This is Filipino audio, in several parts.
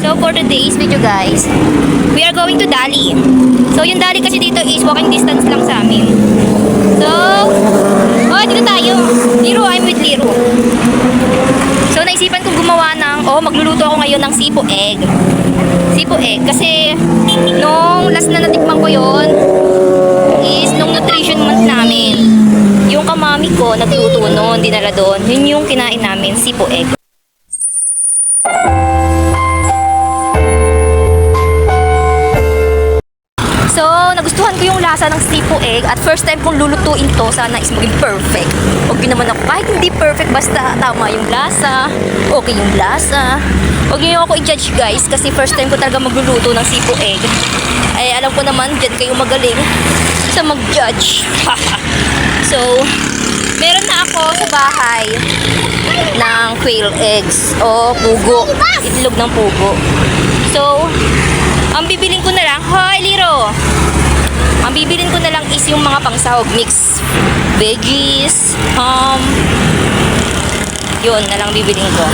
So for today's video guys, we are going to Dali. So yung Dali kasi dito is walking distance lang sa amin. So, dito tayo. Liro, I'm with Liro. So naisipan kong gumawa ng, magluluto ako ngayon ng sipo egg. Sipo egg kasi nung last na natikman ko yon is nung nutrition month namin. Yung kamami ko nagluto noon, dinala doon. Yun yung kinain namin, sipo egg. So, nagustuhan ko yung lasa ng sipo egg at first time kong lulutuin to, sana is maging perfect. Okay naman ako, kahit hindi perfect, basta tama yung lasa, okay yung lasa. Huwag niyo ako i-judge guys, kasi first time ko talaga magluluto ng sipo egg. Ay, alam ko naman, dyan kayo magaling sa mag-judge. So, meron na ako sa bahay ng quail eggs o pugo, itlog ng pugo. So, ang bibilin ko na lang, hoy Liro! Ang bibilin ko na lang is yung mga pangsahog mix. Veggies, yun na lang bibilin ko.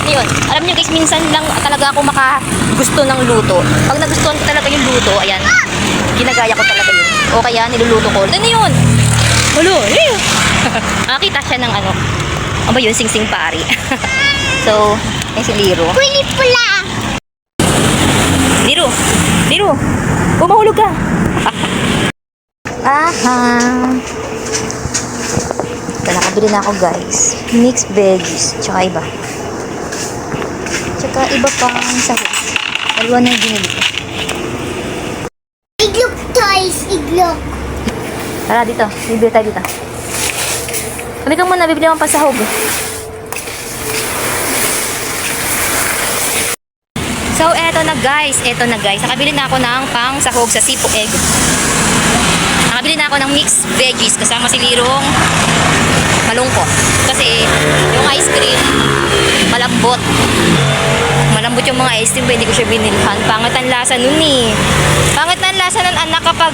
Yun, alam nyo guys, minsan lang talaga ako makagusto ng luto. Pag nagustuhan ko talaga yung luto, ayan, ginagaya ko talaga yun. O kaya niluluto ko. Ano yun? Halo, nakakita siya ng ano ba yun? Sing-sing pari. So, yan si Liro. Kulit pula! Liro, bumahulog ka. Ito, nakabili na ako guys. Mixed veggies, tsaka iba. Tsaka iba pang sahog. Dalawa na yung binili ko. Iglok toys, iglok. Tara dito, bibili tayo dito. Kami ka muna, bibili akong pasahog. So, eto na guys. Nakabili na ako ng pang sahog sa sipo egg. Nakabili na ako ng mixed veggies kasama si Lirong malungkot. Kasi yung ice cream, malambot. Malambot yung mga ice cream, hindi ko siya binilhan. Pangit ang lasa nun eh. Pangit na ang lasa ng anak kapag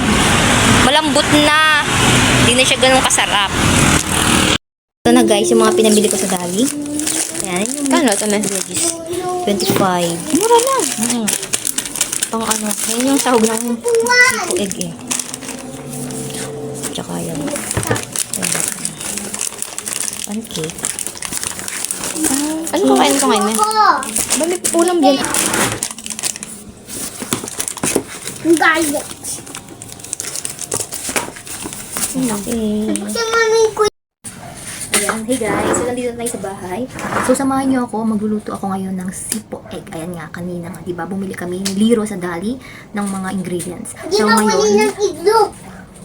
malambot na. Hindi na siya ganun kasarap. Ito na guys, yung mga pinamili ko sa Dali. Ayan, yung veggies. 25. Mura lang. Pang ano, yun yung sahog ng sipo egg eh. Tsaka yan. Pancake. Ano kakain ko ngayon, men? Balik ulam yan. Garlic. Okay. Kasi mami ko. Ayan, hey guys, so nandito na tayo sa bahay. So samahan niyo ako, magluluto ako ngayon ng sipo egg. Ayan nga, kanina nga, diba, bumili kami ni Liro sa Dali ng mga ingredients. So ngayon, ng iglok.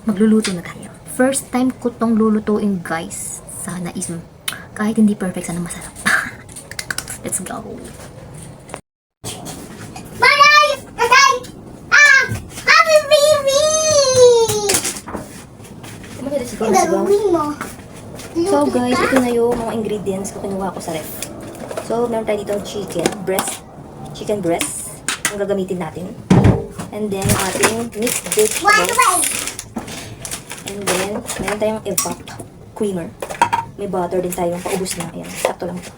magluluto na tayo. First time ko tong lulutuin guys. Sana is, kahit hindi perfect, sana masarap. Let's go. Maray! Tatay! Happy baby! Ang gagawin mo. So guys, ito na yung mga ingredients ko kinuha ko sa ref. So meron tayo dito chicken breast, ang gagamitin natin. And then ating mixed vegetables. And then meron tayong evap creamer. May butter din tayong paubos na. Ayan, sakto lang ito.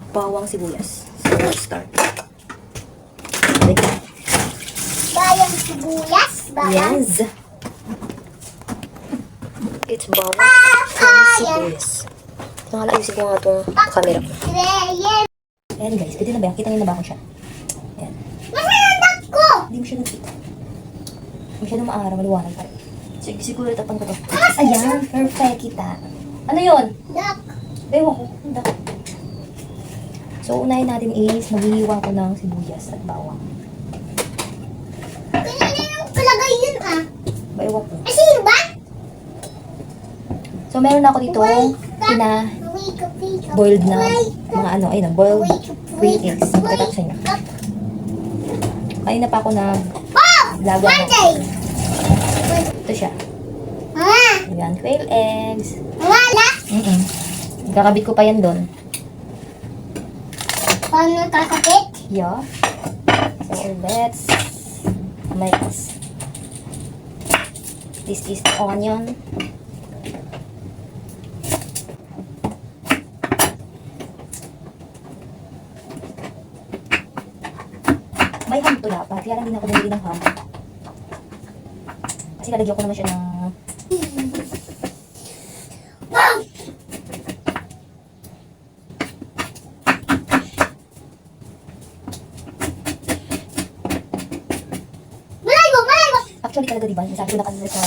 Bawang sibuyas. So let's start. Bayang sibuyas. Yes. It's bawang sibuyas. Nakala ayusin ko nga itong camera ko. Ayan guys, pwede na ba yan? Kita nyo na ba ako siya? Ayan. Nasaan ko? Hindi mo siya nakita. Masyadong maaraw, maliwanag pa rin. Sige, siguro tapan ko to. Ayan, perfect kita. Ano yun? Duck. Ewan ko. So, unahin natin is maghihiwang ko ng sibuyas at bawang. Kanina yung kalagay yun Ewan ko. Sino ba? So, meron ako dito boiled na mga ano, ayun, boiled 3 eggs. Pagkatapos sa inyo. Kanina pa ako laga na. Ito siya. Ayan, quail eggs. Kakabit ko pa yan doon. Paano kakapit? Yeah. So, let's mix. This is the onion. May ham to dapat. Kaya lang din ako bumili ng ham. Kasi lalagyan ko naman siya ng... Malayo! Malayo! Actually talaga diba, sabi ko na kanina sa...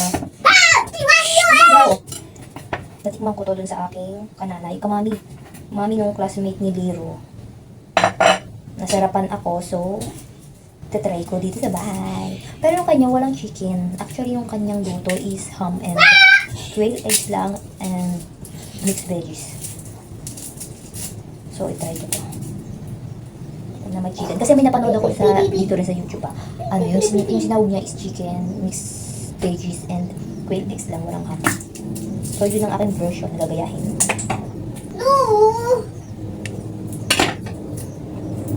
Ah! Tiwan yun! Wow! Natikman ko to dun sa aking kananay. Kamami. Mami nung classmate ni Liro. Nasarapan ako, so... Tatry ko dito sa bahay. Pero yung kanya walang chicken. Actually, yung kanyang luto is ham and quail eggs lang and mixed veggies. So, itry ko to. Na may chicken. Kasi may napanood ako sa dito rin sa YouTube pa. Ano, yung sinawag niya is chicken, mixed veggies and quail eggs lang, walang ham. So, yun ang aking version na gagayahin. No!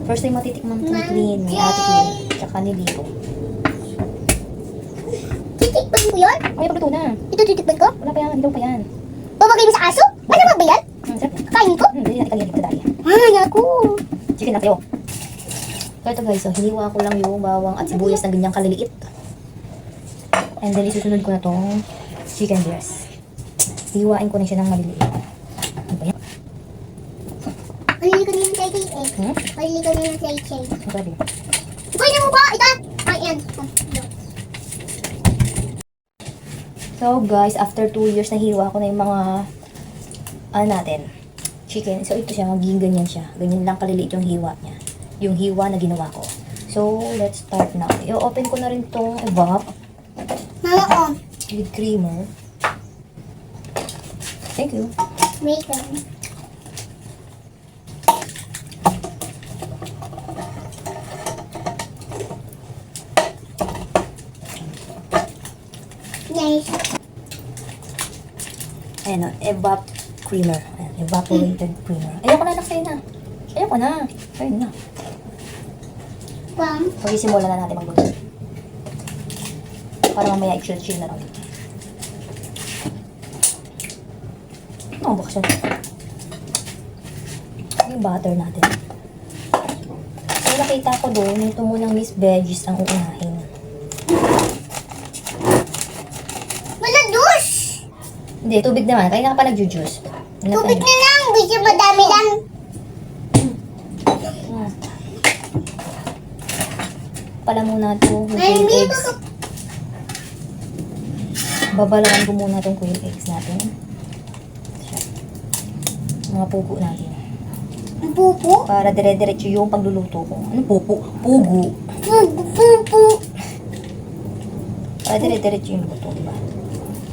First time matitikman itong Queen, ni Ate Queen, tsaka ni Liro. Titikpan ko yun? Ay, pagluto na. Ito titikpan ko? Wala pa yan, hindi pa yan. Babagay mo sa aso? Ano ba yan? Sarap yan. Kain ko? Hindi natin kanya dito dali. Ay, ako. Chicken lang kayo. So ito guys, so hiniwa ko lang yung bawang at sibuyas na ganyang kaliliit. And then isusunod ko na tong chicken breast. Hiwain ko na siya ng maliliit. Ano ba yan? Malili ko na yung chay chay eh. Hmm? Malili ko na yung chay chay. Ang sabi. Uy, na mo ba? Ito? Ay, yan. So guys, after 2 years na hiwa ko na yung mga ano natin, chicken. So ito siya, magiging ganyan siya. Ganyan lang kaliliit yung hiwa niya. Yung hiwa na ginawa ko. So, let's start now. I-open ko na rin tong evap Mama ko. with creamer. Thank you. Wait lang. Nice. Ayan o, evap creamer. Ayan, evaporated creamer. Ayoko na, naksaya na. Ayoko na. Ayun na. Pam. So, isimulan na natin magluto. Para mamaya i-chill-chill na lang dito. Ano, bukas yun. Yung butter natin. So, nakita ko doon, ito munang mixed veggies ang uunahin. Wala juice. Hindi, tubig naman. Kaya nga ka pa nag-juice. Tubig na lang. Gusto madami lang. Pala muna ito, yung Ay, quail may eggs. Babalakan ko muna itong quail eggs natin. Siya. Mga pugo natin. Ang pupo. Para dire-diretso yung pagluluto ko. Ano pupo? Pugo. Pupo. Para dire-diretso yung luto, diba?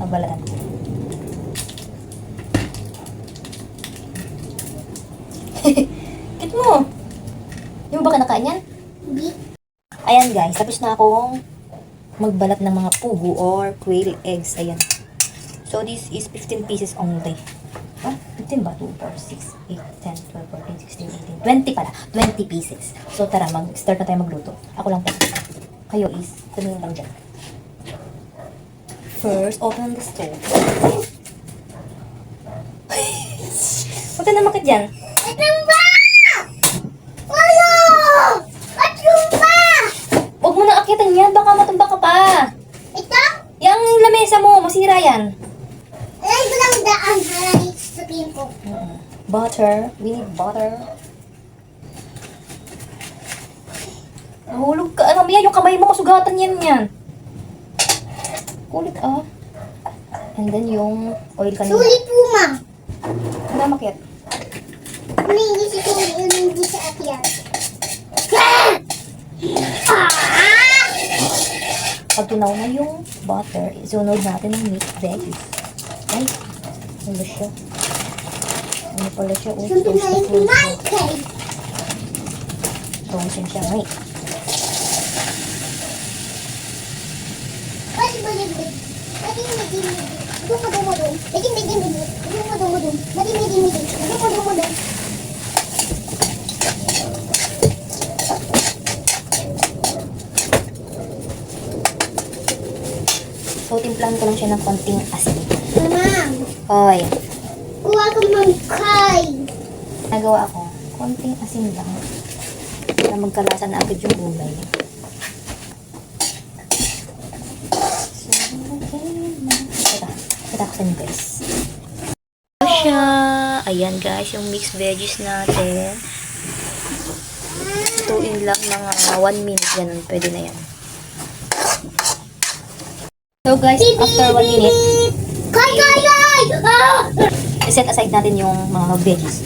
Babalakan ko. Kit mo! Hindi mo ba kinakain yan? Hindi. Ayan guys, tapos na akong magbalat ng mga pugo or quail eggs. Ayan. So this is 15 pieces only. Ah, 15 ba? 2, 4, 6, 8, 10, 12, 14, 16, 18, 20 pala. 20 pieces. So tara, mag-start na tayo magluto. Ako lang po. Kayo is, tumingin lang dyan. First, open the stove. Huwag ka na makit dyan. Atong ba? Wala! Atong ba? Huwag mo na akitan yan, baka matumba ka pa. Ito? Yang lamesa mo, masira yan. Alam ko lang daan. Harang sabihin ko. Butter. We need butter. Nahulog ka. Alam mo yan, yung kamay mo, masugatan yan. Kulit ah. And then yung oil kanina. Sulit po, ma. Wala makit. Ano hindi si Sulit yung hindi sa akyat? Pag tunaw na yung butter, isunod natin ng mixed veggies. Ay, ano siya? Ano pala siya? Oh, Something toast na like toast. my cake. Toasting siya, ngay. So, timplahan ko lang siya ng konting asin. Mama, Hoy, kuha ka mangkay. nagawa ko, konting asin lang. Para magkalasa na agad yung gulay. Pakita ko sa inyo guys. Ito siya. Ayan guys, yung mixed veggies natin. Lutuin lang mga 1 minute. Ganun, pwede na yan. So guys, after 1 minute, set aside natin yung mga veggies.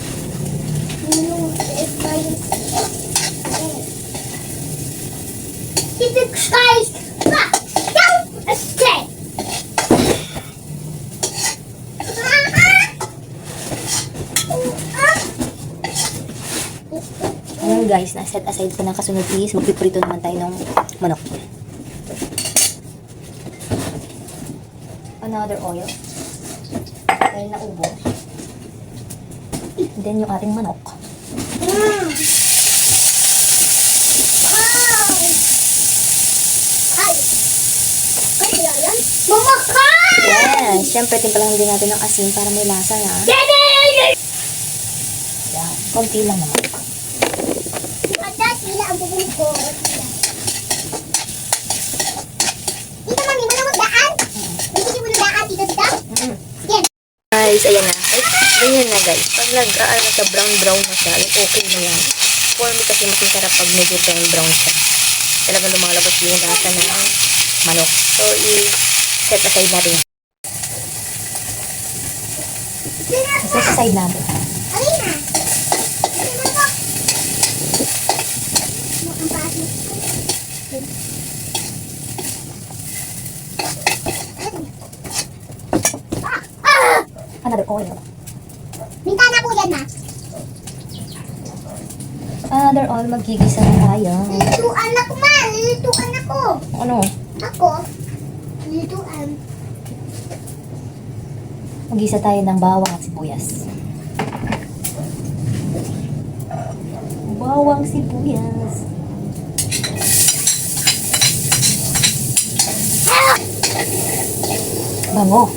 Ayan guys, na-set aside ko na. Kasunod is, magpiprito naman tayo ng manok. Another oil. Dahil na ubo. Then yung ating manok. Yes, syempre timpalang din natin ng asin para may lasa na. Yan, konti lang naman. Sila ang bubong ko. Dito, mami, mo na magdaan. Hindi mo na daan dito. Yan. Guys, ayan na. Ay, ganyan na guys. Pag nag-aal na siya, brown na siya, yung okay na yan. For me kasi mas masarap pag medyo brown siya. Talagang lumalabas yung lasa ng manok. So, i-set aside natin. Set aside natin. Alin na? Another oil. Minta na po yan, ma. Another oil, magigisa na tayo. Lulutuan ako, ma. Lulutuan ako. Ano? Ako? Lulutuan. Magisa tayo ng bawang at sibuyas. Bawang sibuyas. Bango.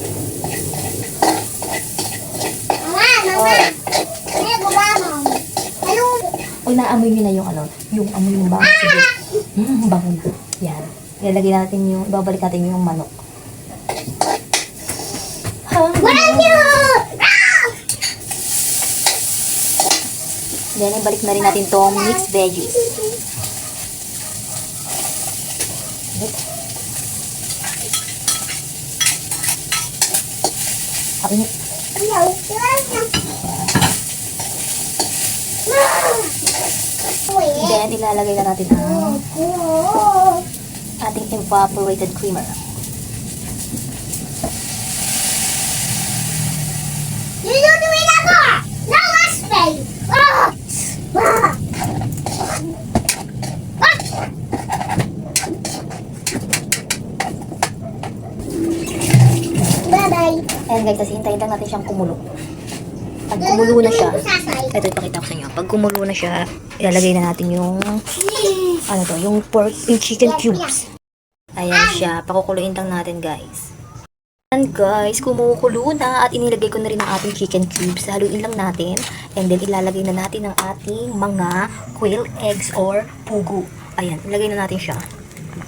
Mama. Ano gumamang? Anong? Pag naamoy nyo na yung ano, yung amoy ng bawang sibuyas. Bango na. Yan. Ilalagay natin yung, ibabalik natin yung manok. Walang yun! Then, ibalik na rin natin tong mixed veggies. Kapinit. Then, ilalagay na natin ang ating evaporated creamer. Lulutuin ako! No aspay! Bye-bye! Ayan guys, kasi hintayin lang natin siyang kumulo. Pag kumulo na siya, ito ipakita ko sa inyo. Pag kumulo na siya, ilalagay na natin yung, ano to, yung pork, yung chicken cubes. Ayan siya, pakukuluin lang natin guys. Ayan guys, kumukulo na at inilagay ko na rin ang ating chicken cubes. Haluin lang natin and then ilalagay na natin ang ating mga quail eggs or pugo. Ayan, ilagay na natin siya.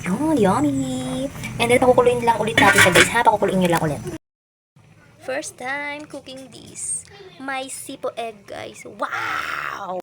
Yun, yummy! And then pakukuluin lang ulit natin siya guys ha, pakukuluin nyo lang ulit. First time cooking this. My sipo egg guys. Wow!